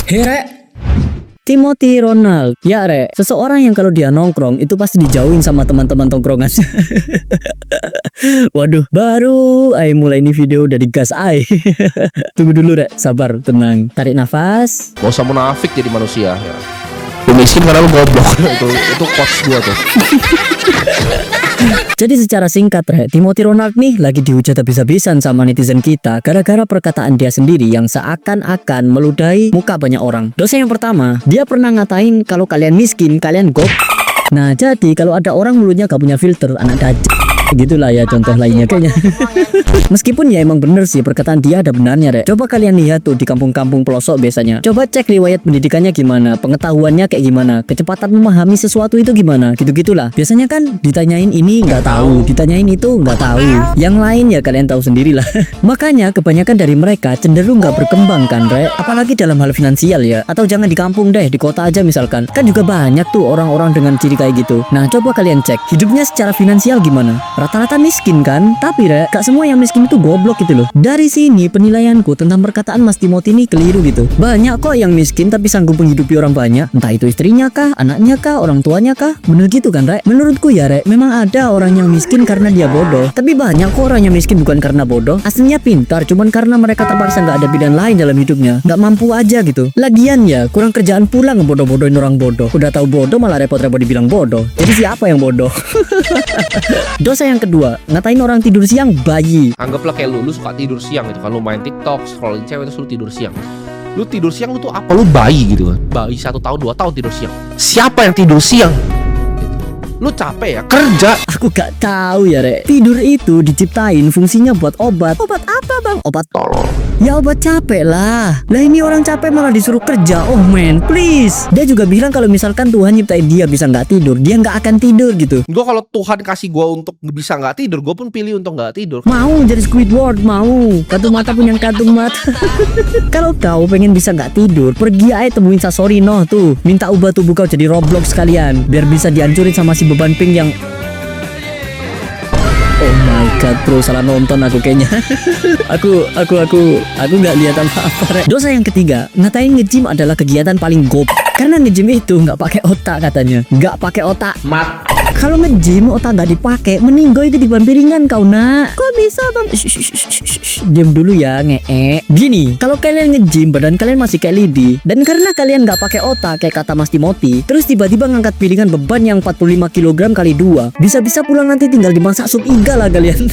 Rek, Timothy Ronald. Ya Rek, seseorang yang kalau dia nongkrong itu pasti dijauhin sama teman-teman tongkrongan. Waduh, baru mulai ini video udah digas Tunggu dulu Rek, sabar, tenang. Tarik nafas. Gak usah munafik jadi manusia ya. Lu miskin karena lu goblok. itu quotes gua tuh. Jadi secara singkat Rek, Timothy Ronald nih lagi dihujat habis-habisan sama netizen kita gara-gara perkataan dia sendiri yang seakan-akan meludahi muka banyak orang. Dosa yang pertama, dia pernah ngatain kalau kalian miskin, kalian gok. Nah jadi kalau ada orang mulutnya gak punya filter, anak dajjal. Gitulah ya contoh lainnya kayaknya. Meskipun ya emang bener sih perkataan dia ada benarnya Rek. Coba kalian lihat tuh di kampung-kampung pelosok biasanya. Coba cek riwayat pendidikannya gimana, pengetahuannya kayak gimana, kecepatan memahami sesuatu itu gimana, gitu-gitulah. Biasanya kan ditanyain ini nggak tahu, ditanyain itu nggak tahu. Yang lain ya kalian tahu sendirilah. Makanya kebanyakan dari mereka cenderung nggak berkembang kan Rek. Apalagi dalam hal finansial ya. Atau jangan di kampung deh, di kota aja misalkan. Kan juga banyak tuh orang-orang dengan ciri kayak gitu. Nah coba kalian cek hidupnya secara finansial gimana. Rata-rata miskin kan, tapi Rek, gak semua yang miskin itu goblok gitu loh. Dari sini penilaianku tentang perkataan Mas Timothy ini keliru gitu. Banyak kok yang miskin tapi sanggup menghidupi orang banyak. Entah itu istrinya kah, anaknya kah, orang tuanya kah. Bener gitu kan Rek? Menurutku ya Rek, memang ada orang yang miskin karena dia bodoh. Tapi banyak kok orang yang miskin bukan karena bodoh. Aslinya pintar, cuman karena mereka terpaksa gak ada pilihan lain dalam hidupnya. Gak mampu aja gitu. Lagian ya, kurang kerjaan pula ngebodoh-bodohin orang bodoh. Udah tahu bodoh malah repot-repot dibilang bodoh. Jadi siapa yang bodoh? Dosa yang kedua, ngatain orang tidur siang bayi. Anggaplah kayak lu suka tidur siang gitu kan, lu main TikTok, scrolling cewek terus lu tidur siang. Lu tidur siang lu tuh apa? Lu bayi gitu kan. Bayi 1 tahun 2 tahun tidur siang. Siapa yang tidur siang? Lu capek ya kerja. Aku gak tahu ya Rek. Tidur itu diciptain fungsinya buat obat. Obat apa bang? Obat tolol. Ya obat capek lah. Lah ini orang capek malah disuruh kerja. Oh man, please. Dia juga bilang kalau misalkan Tuhan nyiptain dia bisa gak tidur, dia gak akan tidur gitu. Gue kalau Tuhan kasih gue untuk bisa gak tidur, gue pun pilih untuk gak tidur. Mau jadi Squidward, mau. Katu mata punya katu mata. Kalau kau pengen bisa gak tidur, pergi aja temuin Sasorino tuh. Minta ubah tubuh kau jadi Roblox sekalian, biar bisa dihancurin sama si beban pink yang... Oh my god bro, salah nonton aku kayaknya. Aku nggak lihat apa-apa Rek. Dosa yang ketiga, ngatain nge-gym adalah kegiatan paling gop. Karena nge-gym itu nggak pakai otak katanya. Nggak pakai otak. Kalau nge-gym otak nggak dipakai, mending gue itu di piringan kau nak. Kok bisa bang? Diam dulu ya ngee. Gini, kalau kalian nge-gym badan kalian masih kayak lidi, dan karena kalian nggak pakai otak kayak kata Mas Timothy, terus tiba-tiba ngangkat piringan beban yang 45 kg kali 2, bisa-bisa pulang nanti tinggal dimasak sup iga lah kalian.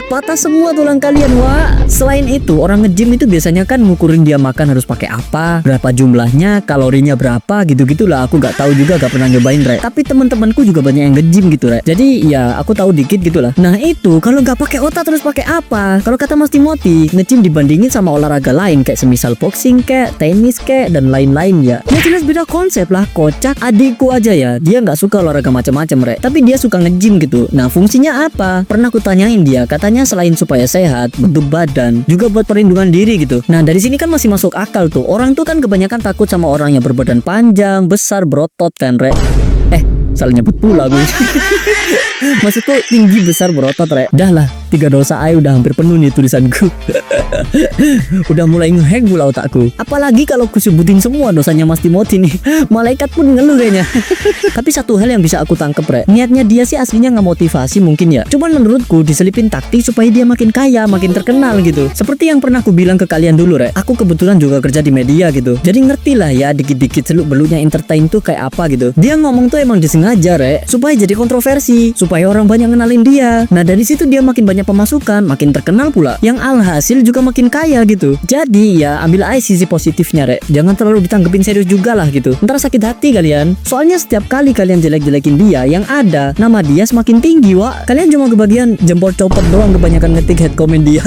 Patah semua tulang kalian wah. Selain itu orang nge-gym itu biasanya kan ngukurin dia makan harus pakai apa, berapa jumlahnya, kalorinya berapa, gitu-gitulah. Aku nggak tahu juga, gak pernah nyobain Rek. Tapi teman-temanku juga banyak yang nge-gym gitu Rek. Jadi ya aku tahu dikit gitulah. Nah itu kalau nggak pakai otak terus pakai apa? Kalau kata Mas Timothy, nge-gym dibandingin sama olahraga lain kayak semisal boxing kayak tenis kayak dan lain-lain ya. Ya jelas beda konsep lah. Kocak. Adikku aja ya, dia nggak suka olahraga macam-macam Rek, tapi dia suka nge-gym gitu. Nah fungsinya apa? Pernah aku tanyain dia, katanya selain supaya sehat, bentuk badan, juga buat perlindungan diri gitu. Nah dari sini kan masih masuk akal tuh. Orang tuh kan kebanyakan takut sama orang yang berbadan panjang, besar, berotot kan Rek. Salah nyebut pula gue. Maksudku tinggi, besar, berotot Rek. Dah lah, 3 dosa aja udah hampir penuh nih tulisanku. Udah mulai ngehang pula otakku. Apalagi kalau aku sebutin semua dosanya Mas Timothy nih, malaikat pun ngeluh kayaknya. Tapi satu hal yang bisa aku tangkep Rek, niatnya dia sih aslinya ngemotivasi mungkin ya. Cuman menurutku diselipin taktik supaya dia makin kaya, makin terkenal gitu. Seperti yang pernah aku bilang ke kalian dulu Rek, aku kebetulan juga kerja di media gitu. Jadi ngerti lah ya dikit-dikit seluk-beluknya entertain tuh kayak apa gitu. Dia ngomong tuh emang disengaja Rek, supaya jadi kontroversi, supaya orang banyak kenalin dia. Nah dari situ dia makin banyak pemasukan, makin terkenal pula, yang alhasil juga makin kaya gitu. Jadi ya ambil aja sisi positifnya Rek, jangan terlalu ditanggepin serius juga lah gitu. Ntar sakit hati kalian. Soalnya setiap kali kalian jelek-jelekin dia, yang ada nama dia semakin tinggi wak. Kalian cuma kebagian jempol copot doang kebanyakan ngetik head comment dia.